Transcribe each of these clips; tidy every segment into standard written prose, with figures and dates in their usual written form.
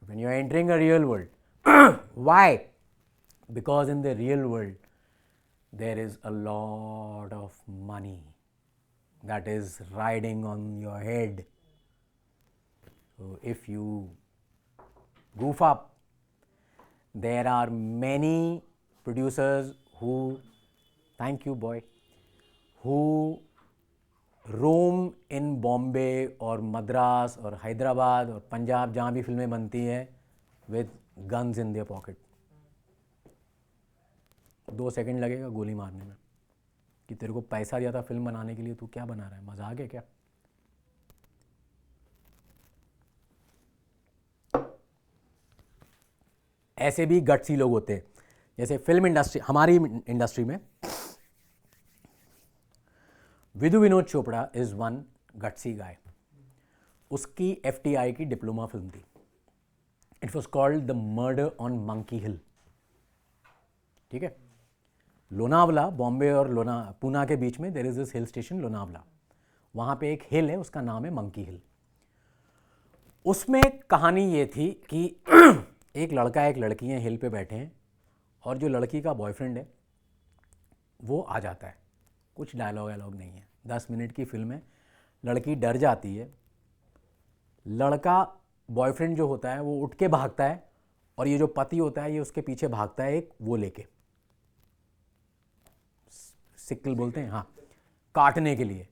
when you are entering a real world. Why? Because in the real world there is a lot of money that is riding on your head. So if you goof up, there are many producers who, thank you boy, who roam in Bombay और मद्रास और हैदराबाद और पंजाब जहाँ भी फिल्में बनती हैं with guns in their pocket. 2 second लगेगा गोली मारने में कि तेरे को पैसा दिया था फिल्म बनाने के लिए, तू क्या बना रहा है, मजाक है क्या? ऐसे भी गट्सी लोग होते हैं. जैसे फिल्म इंडस्ट्री, हमारी इंडस्ट्री में Vidhu Vinod Chopra is one gutsy guy. उसकी FTI की डिप्लोमा फिल्म थी. It was called the Murder on Monkey Hill. ठीक है, लोनावला, बॉम्बे और पूना के बीच में there is this hill station Lonavala. वहाँ पे एक हिल है, उसका नाम है मंकी हिल. उसमें कहानी ये थी कि एक लड़का एक लड़की हैं, हिल पे बैठे हैं, और जो लड़की का बॉयफ्रेंड है वो आ जाता है. कुछ डायलॉग नहीं है, 10 मिनट की फिल्म है. लड़की डर जाती है, लड़का बॉयफ्रेंड जो होता है वो उठ के भागता है, और ये जो पति होता है ये उसके पीछे भागता है, एक वो लेके, सिक्कल बोलते हैं, हाँ, काटने के लिए.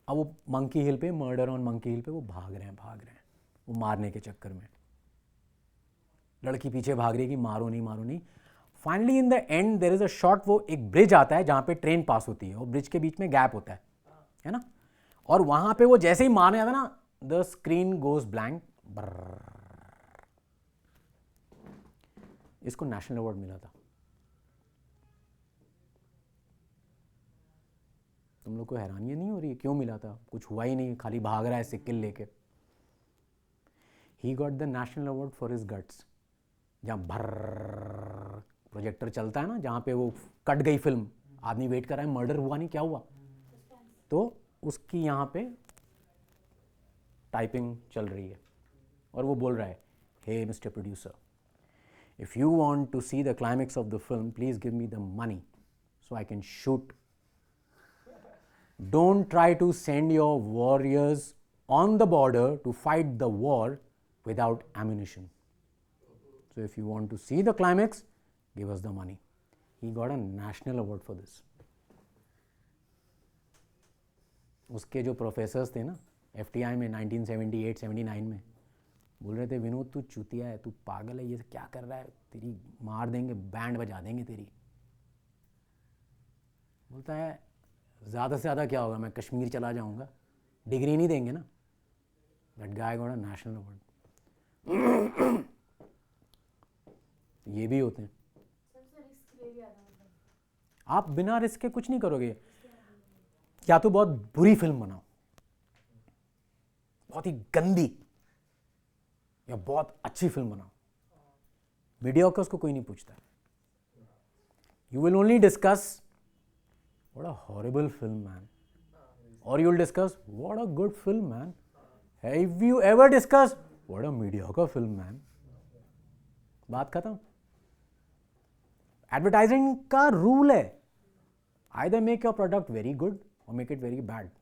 अब वो मंकी हिल पे, मर्डर ऑन मंकी हिल पे वो भाग रहे हैं वो मारने के चक्कर में. लड़की पीछे भाग रही है कि मारो नहीं. Finally in the end there is a shot, वो एक ब्रिज आता है जहाँ पे ट्रेन पास होती है, और ब्रिज के बीच में गैप होता है ना, और वहाँ पे वो जैसे ही मारने आता है ना, द स्क्रीन गोज ब्लैंक. इसको नेशनल अवार्ड मिला था. तुम लोग को हैरानी नहीं हो रही है क्यों मिला था? कुछ हुआ ही नहीं, खाली भाग रहा है सिक्किल लेके. He got the national award for his guts. जहाँ भर प्रोजेक्टर चलता है ना, जहाँ पे वो कट गई फिल्म, आदमी वेट कर रहा है, मर्डर हुआ नहीं, क्या हुआ, तो उसकी यहाँ पे टाइपिंग चल रही है और वो बोल रहा है, hey mister producer, if you want to see the climax of the film please give me the money so I can shoot. Don't try to send your warriors on the border to fight the war without ammunition. So if you want to see the climax, give us the money. He got a national award for this. उसके जो professors थे ना FTI में 1978-79 में, बोल रहे थे, विनोद तू चूतिया है, तू पागल है, ये क्या कर रहा है, तेरी मार देंगे, बैंड बजा देंगे तेरी. बोलता है ज़्यादा से ज़्यादा क्या होगा, मैं कश्मीर चला जाऊँगा, डिग्री नहीं देंगे ना. That guy got a national award. ये भी होते हैं. आप बिना रिस्क के कुछ नहीं करोगे. या तो बहुत बुरी फिल्म बनाओ, बहुत ही गंदी, या बहुत अच्छी फिल्म बनाओ. मीडियोकर्स को कोई नहीं पूछता. You will only discuss what a horrible film, man, or you will discuss what a good film, man. Have you ever discussed what a mediocre film, man? बात खत्म. एडवर्टाइजिंग का रूल है, either make your product very good or make it very bad.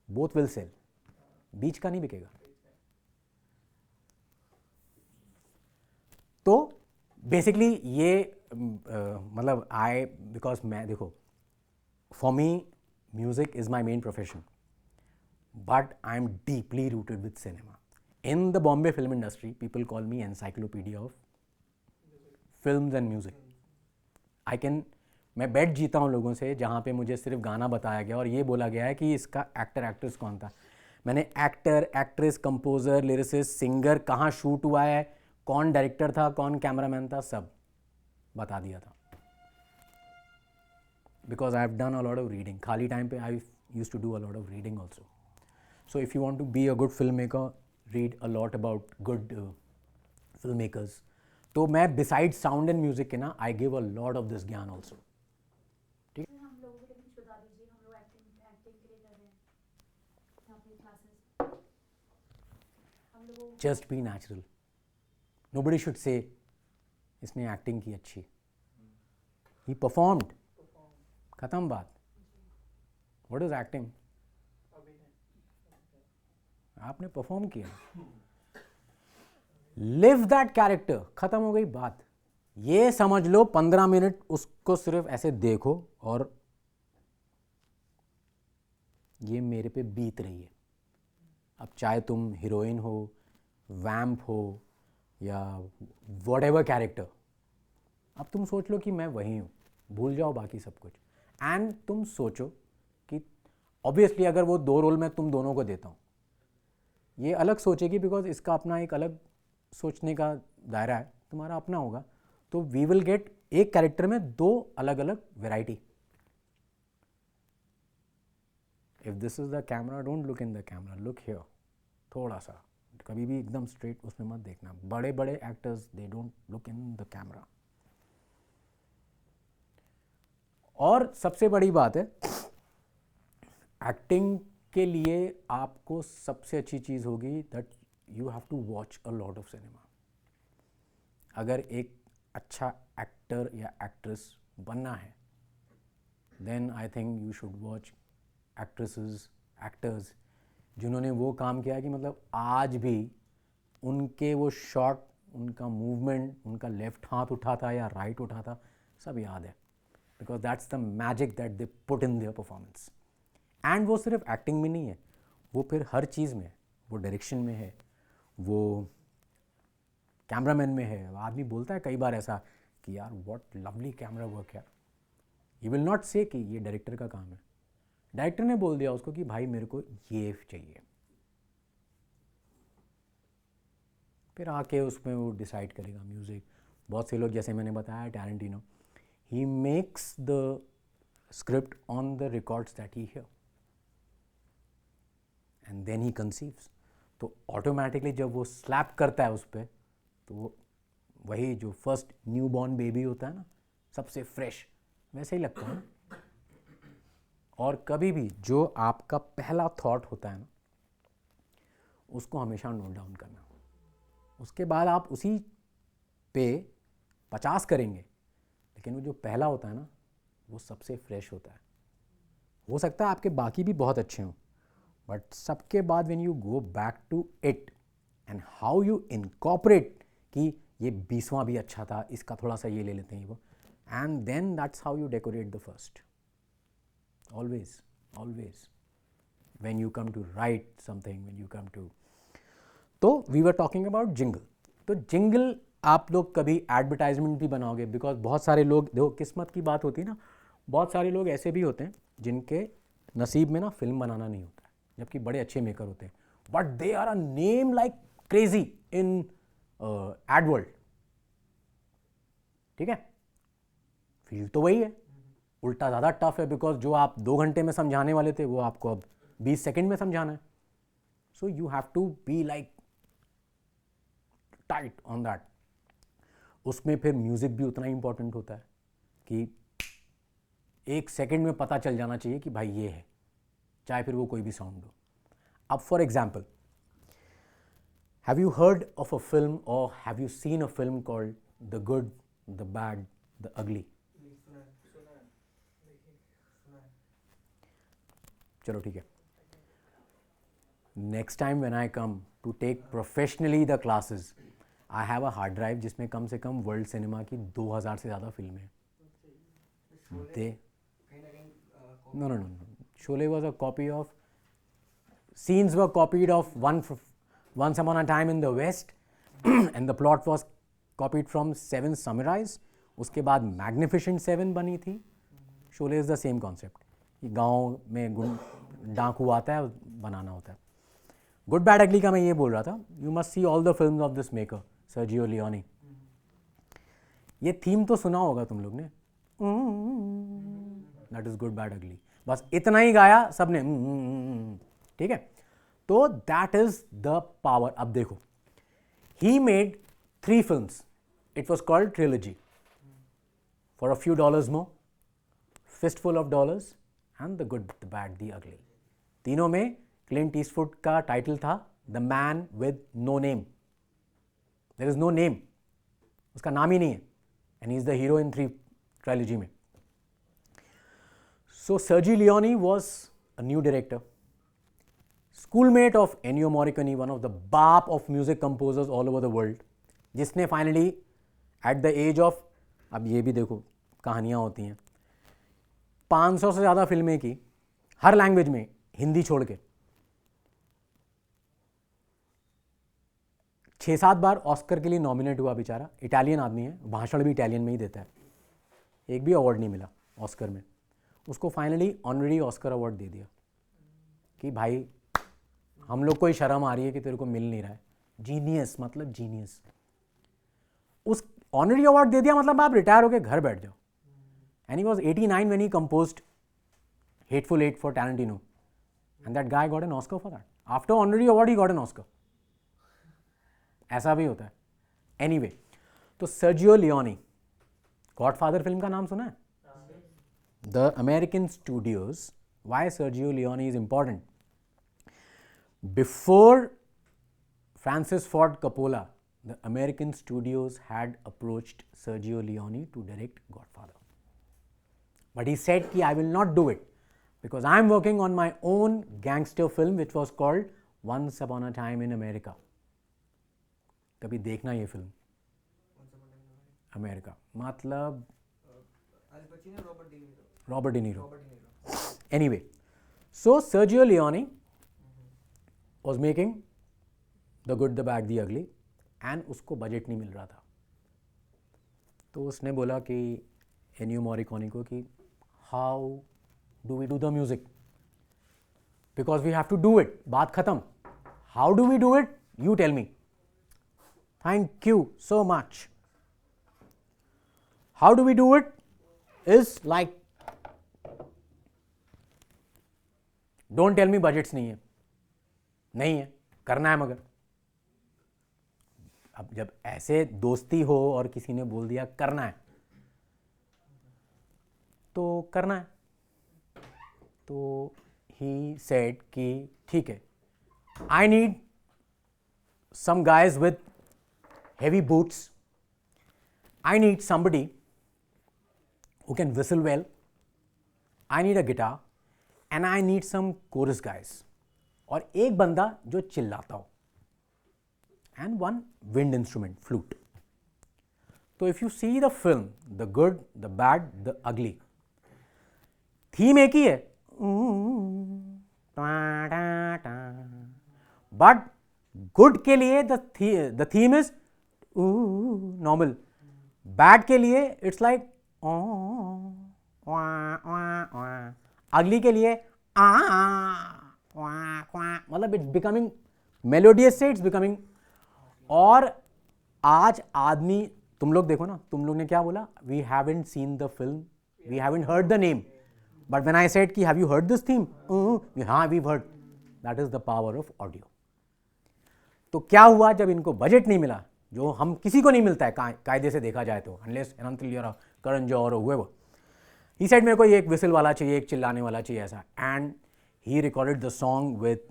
Both will sell. बीच का नहीं बिकेगा. तो basically ये मतलब बिकॉज मैं देखो, for me music is my main profession, but I am deeply rooted with cinema. In the Bombay film industry, people call me encyclopedia of films and music. मैं बैठ जीता हूँ लोगों से जहाँ पे मुझे सिर्फ गाना बताया गया और ये बोला गया है कि इसका एक्टर एक्ट्रेस कौन था. मैंने actor actress composer lyricist singer कहाँ शूट हुआ है, कौन डायरेक्टर था, कौन कैमरामैन था, सब बता दिया था. Because I have done a lot of reading. खाली टाइम पे I used to do a lot of reading also. So if you want to be a good filmmaker, read a lot about good filmmakers. तो मैं besides sound and music के ना I give a lot of this ज्ञान also. ठीक है? हम लोगों को कुछ बता दीजिए, हम लोग एक्टिंग के लिए कर रहे हैं अपनी classes. Just be natural. Nobody should say इसने एक्टिंग की अच्छी. He performed. खत्म बात. What is acting? आपने परफॉर्म किया. Live that character. खत्म हो गई बात. ये समझ लो 15 मिनट उसको सिर्फ ऐसे देखो और ये मेरे पे बीत रही है. अब चाहे तुम हीरोइन हो, वैम्प हो या व्हाटएवर कैरेक्टर, अब तुम सोच लो कि मैं वही हूँ. भूल जाओ बाकी सब कुछ. एंड तुम सोचो कि ऑब्वियसली अगर वो 2 रोल मैं तुम दोनों को देता हूँ, ये अलग सोचेगी बिकॉज इसका अपना एक अलग सोचने का दायरा है, तुम्हारा अपना होगा. तो वी विल गेट एक कैरेक्टर में 2 अलग अलग variety. If this is the camera, don't look in the camera, look here. थोड़ा सा कभी भी एकदम स्ट्रेट उसमें मत देखना. बड़े बड़े actors they don't look in the camera. और सबसे बड़ी बात है, एक्टिंग के लिए आपको सबसे अच्छी चीज़ होगी that you have to watch a lot of cinema. अगर एक अच्छा एक्टर या एक्ट्रेस बनना है, then I think you should watch actresses, actors जिन्होंने वो काम किया कि मतलब आज भी उनके वो शॉट, उनका मूवमेंट, उनका लेफ्ट हाथ उठा था या राइट उठा था, सब याद है. Because that's the magic that they put in their performance. And वो सिर्फ एक्टिंग में नहीं है, वो फिर हर चीज़ में है. वो डायरेक्शन में है, वो कैमरामैन में है. आदमी बोलता है कई बार ऐसा कि यार व्हाट लवली कैमरा वर्क यार. ही विल नॉट से कि ये डायरेक्टर का काम है. डायरेक्टर ने बोल दिया उसको कि भाई मेरे को ये चाहिए. फिर आके उसमें वो डिसाइड करेगा म्यूज़िक. बहुत से लोग, जैसे मैंने बताया Tarantino, he makes the script on the records that he hear and then he conceives. तो ऑटोमेटिकली जब वो स्लैप करता है उस पर, तो वो वही जो फर्स्ट न्यू बॉर्न बेबी होता है ना, सबसे फ्रेश, वैसे ही लगता है. और कभी भी जो आपका पहला थॉट होता है ना, उसको हमेशा नोट डाउन करना. उसके बाद आप उसी पे 50 करेंगे, लेकिन वो जो पहला होता है ना, वो सबसे फ्रेश होता है. हो सकता है आपके बाकी भी बहुत अच्छे हों, बट सबके बाद when you go back to it and how you incorporate कि ये 20वां भी अच्छा था, इसका थोड़ा सा ये ले लेते हैं वो, and then that's how you decorate the first. always when you come to write something, when you come to, तो we were talking about jingle. तो jingle आप लोग कभी एडवर्टाइजमेंट भी बनाओगे, बिकॉज बहुत सारे लोग, देखो किस्मत की बात होती है ना, बहुत सारे लोग ऐसे भी होते हैं जिनके नसीब में ना फिल्म बनाना नहीं होता है, जबकि बड़े अच्छे मेकर होते हैं, but they are a name like crazy in ad world. ठीक है, फील तो वही है, उल्टा ज़्यादा टफ है, बिकॉज जो आप 2 घंटे में समझाने वाले थे वो आपको अब 20 सेकेंड में समझाना है. So you have to be like tight on that. उसमें फिर म्यूज़िक भी उतना ही इंपॉर्टेंट होता है कि 1 सेकेंड में पता चल जाना चाहिए कि भाई ये है, चाहे फिर वो कोई भी साउंड हो. अब for example, have you heard of a film और have you seen a film called the Good, the Bad, the Ugly? चलो ठीक है, next time when I come to take professionally the classes, I have a hard drive जिसमें कम से कम world cinema की 2000 से ज़्यादा फिल्में हैं. No. Sholay was a copy of, scenes were copied of Once Upon a Time in the West and the plot was copied from Seven Samurais. उसके बाद Magnificent Seven बनी थी. Sholay is the same concept. गाँव में डाकू आता है, बनाना होता है. गुड बैड अगली का मैं ये बोल रहा था, you must see all the films of this maker Sergio Leone. ये थीम तो सुना होगा तुम लोग ने, दैट इज गुड बैड अगली. बस इतना ही गाया सबने, ठीक है. तो दैट इज द पावर. अब देखो, he made 3 films, it was called trilogy, for a Few Dollars More, Fistful of Dollars and the Good, the Bad, the Ugly. तीनों में क्लिंट ईस्टवुड का टाइटल था the Man with No Name. There is no name, उसका नाम ही नहीं है, and he is the hero in 3 trilogy में. So Sergio Leone was a new director, schoolmate of Ennio Morricone, one of the बाप of music composers all over the world, जिसने finally at the age of, अब ये भी देखो कहानियाँ होती हैं, 500 से ज़्यादा फिल्में की हर लैंग्वेज में, हिंदी छोड़ के, 6-7 बार ऑस्कर के लिए नॉमिनेट हुआ बेचारा. इटालियन आदमी है, भाषण भी इटालियन में ही देता है, एक भी अवार्ड नहीं मिला ऑस्कर में. उसको फाइनली ऑनरी ऑस्कर अवार्ड दे दिया कि भाई हम लोग को ही शर्म आ रही है कि तेरे को मिल नहीं रहा है. जीनियस, मतलब जीनियस. उस ऑनरी अवार्ड दे दिया मतलब आप रिटायर होकर घर बैठ जाओ. And he was 89 when he composed hateful eight for Tarantino, and that guy got an Oscar for that. After honorary award he got an Oscar. ऐसा भी होता है. एनीवे, तो सर्जियो लियोनी, गॉडफादर फिल्म का नाम सुना है? The American studios. Why Sergio Leone is important? Before Francis Ford Coppola, the American studios had approached Sergio Leone to direct Godfather. But he said कि I will not do it because I am working on my own gangster film which was called Once Upon a Time in America. कभी देखना ये film. America मतलब Robert De Niro. Anyway, so Sergio Leone was making The Good, The Bad, The Ugly, and उसको budget नहीं मिल रहा था. तो उसने बोला कि एनियो मॉरिकोनी को कि how do we do the music, because we have to do it. बात खत्म. How do we do it, you tell me. Thank you so much. How do we do it is like, don't tell me budgets नहीं है. नहीं है, करना है. मगर अब जब ऐसे दोस्ती हो और किसी ने बोल दिया करना है तो करना है. तो ही सेड कि ठीक है, I need some guys with heavy boots, I need somebody who can whistle well, I need a guitar, and I need some chorus guys, और एक बंदा जो चिल्लाता हो, and one wind instrument, flute. तो if you see the film the Good, the Bad, the Ugly, theme एक ही है, बट गुड के लिए the theme is normal, bad के लिए इट्स लाइक, अगली के लिए मतलब इट्स बिकमिंग मेलोडियस से इट्स बिकमिंग. और आज आदमी, तुम लोग देखो ना, तुम लोग ने क्या बोला, we haven't seen the film, we haven't heard the name, but when I said कि have you heard this theme, हाँ we heard. That is the power of audio. तो क्या हुआ, जब इनको बजट नहीं मिला, जो हम किसी को नहीं मिलता है कायदे से देखा जाए तो, unless and until you are Karan Johar और हुएवर. ही सेड मेरे को एक विसल वाला चाहिए, एक चिल्लाने वाला चाहिए ऐसा. And he recorded the song with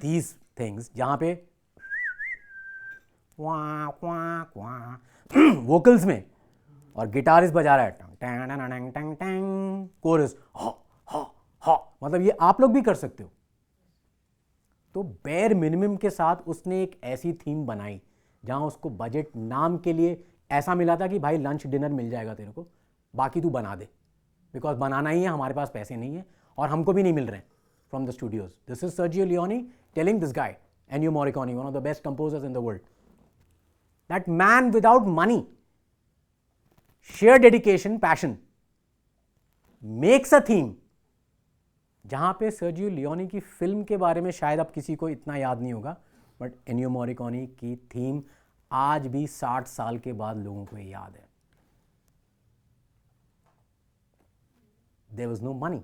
these things, जहाँ पे वोकल्स में, और गिटारिस्ट बजा रहा है टंग टंग टंग, कोरस मतलब ये आप लोग भी कर सकते हो. तो बेयर मिनिमम के साथ उसने एक ऐसी थीम बनाई जहाँ उसको बजट नाम के लिए ऐसा मिला था कि भाई लंच डिनर मिल जाएगा तेरे को, बाकी तू बना दे, बिकॉज बनाना ही है, हमारे पास पैसे नहीं है और हमको भी नहीं मिल रहे हैं from the studios. This is Sergio Leone telling this guy, Ennio Morricone, one of the best composers in the world, that man without money, sheer dedication, passion, makes a theme. जहाँ पे सर्जियो लियोनी की film के बारे में शायद अब किसी को इतना याद नहीं होगा, बट एनियो मॉरिकोनी की थीम आज भी 60 साल के बाद लोगों को याद है. There was no money.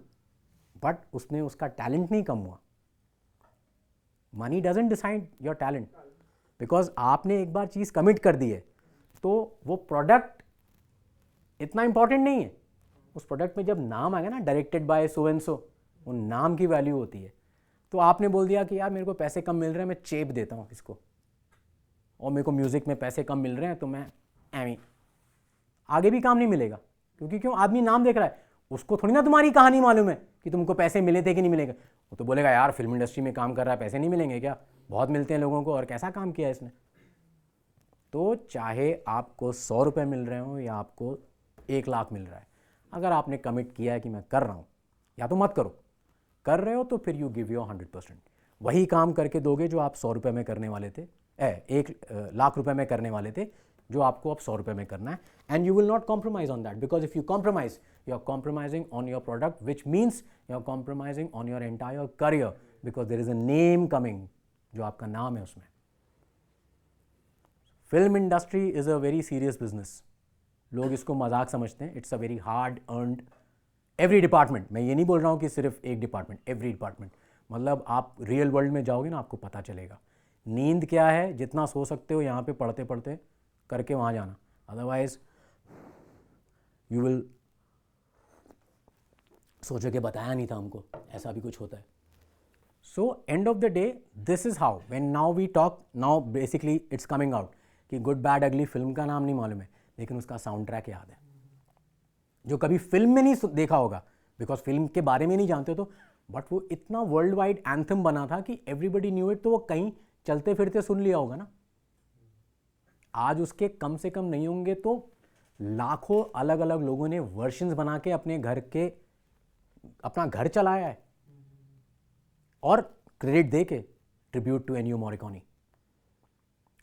But उसने, उसका टैलेंट नहीं कम हुआ. Money doesn't decide your talent, because आपने एक बार चीज़ कमिट कर दी है तो वो प्रोडक्ट इतना इंपॉर्टेंट नहीं है. उस प्रोडक्ट में जब नाम आएगा ना, directed by so and so, वो नाम की वैल्यू होती है. तो आपने बोल दिया कि यार मेरे को पैसे कम मिल रहे हैं, मैं चेप देता हूँ इसको, और मेरे को म्यूज़िक में पैसे कम मिल रहे हैं तो मैं एमी, आगे भी काम नहीं मिलेगा। क्योंकि क्यों, आदमी नाम देख रहा है, उसको थोड़ी ना तुम्हारी कहानी मालूम है कि तुमको पैसे मिले थे कि नहीं मिलेगा। वो तो बोलेगा यार फिल्म इंडस्ट्री में काम कर रहा है, पैसे नहीं मिलेंगे क्या, बहुत मिलते हैं लोगों को, और कैसा काम किया है इसने। तो चाहे आपको 100 रुपये मिल रहे हो या आपको 1 लाख मिल रहा है, अगर आपने कमिट किया है कि मैं कर रहा हूँ, या तो मत करो, कर रहे हो तो फिर यू गिव योर 100%। वही काम करके दोगे जो आप 100 रुपये में करने वाले थे, 1 लाख रुपये में करने वाले थे, जो आपको अब 100 रुपये में करना है। And you will not compromise on that, because if you compromise, you are compromising on your product, which means you are compromising on your entire career, because there is a name coming, जो आपका नाम है उसमें। Film industry is a very serious business. लोग इसको मजाक समझते हैं, it's a very hard earned, every department, मैं ये नहीं बोल रहा हूँ कि सिर्फ एक डिपार्टमेंट, एवरी डिपार्टमेंट। मतलब आप रियल वर्ल्ड में जाओगे ना, आपको पता चलेगा नींद क्या है। जितना सो सकते हो यहाँ पे पढ़ते पढ़ते करके वहाँ जाना, अदरवाइज यू विल सोचो कि बताया नहीं था हमको, ऐसा भी कुछ होता है। So end of the day this is how when now we talk, now basically it's coming out कि गुड बैड अगली फिल्म का नाम नहीं मालूम है, लेकिन उसका साउंड ट्रैक याद है, जो कभी फिल्म में नहीं देखा होगा, बिकॉज फिल्म के बारे में नहीं जानते तो, बट वो इतना वर्ल्ड वाइड एंथम बना था कि एवरीबडी न्यू इट, तो वो कहीं चलते फिरते सुन लिया होगा ना। आज उसके कम से कम नहीं होंगे तो लाखों अलग अलग लोगों ने वर्जन्स बना के अपने घर के, अपना घर चलाया है, और क्रेडिट दे के ट्रिब्यूट टू एनियो मोरिकोनी,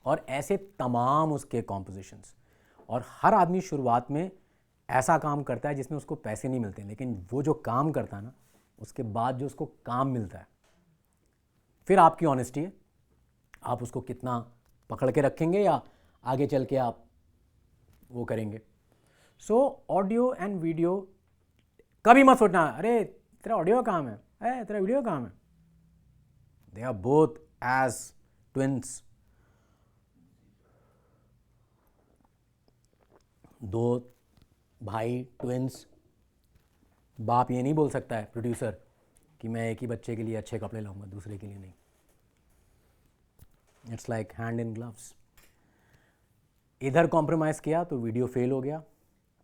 और ऐसे तमाम उसके कॉम्पोजिशंस। और हर आदमी शुरुआत में ऐसा काम करता है जिसमें उसको पैसे नहीं मिलते, लेकिन वो जो काम करता है ना, उसके बाद जो उसको काम मिलता है, फिर आपकी ऑनेस्टी है, आप उसको कितना पकड़ के रखेंगे या आगे चल के आप वो करेंगे। सो ऑडियो एंड वीडियो, कभी मत सोचना अरे तेरा ऑडियो काम है, तेरा वीडियो काम है। They are both as twins. दो भाई ट्विंस, बाप ये नहीं बोल सकता है प्रोड्यूसर कि मैं एक ही बच्चे के लिए अच्छे कपड़े लाऊंगा, दूसरे के लिए नहीं। It's like hand in gloves. इधर कॉम्प्रोमाइज़ किया तो वीडियो फेल हो गया,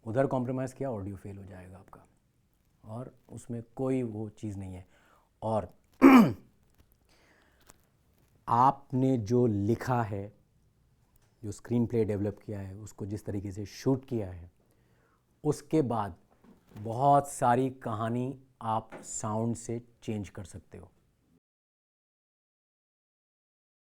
उधर कॉम्प्रोमाइज़ किया ऑडियो फेल हो जाएगा आपका, और उसमें कोई वो चीज़ नहीं है। और आपने जो लिखा है, जो स्क्रीन प्ले डेवलप किया है, उसको जिस तरीके से शूट किया है, उसके बाद बहुत सारी कहानी आप साउंड से चेंज कर सकते हो।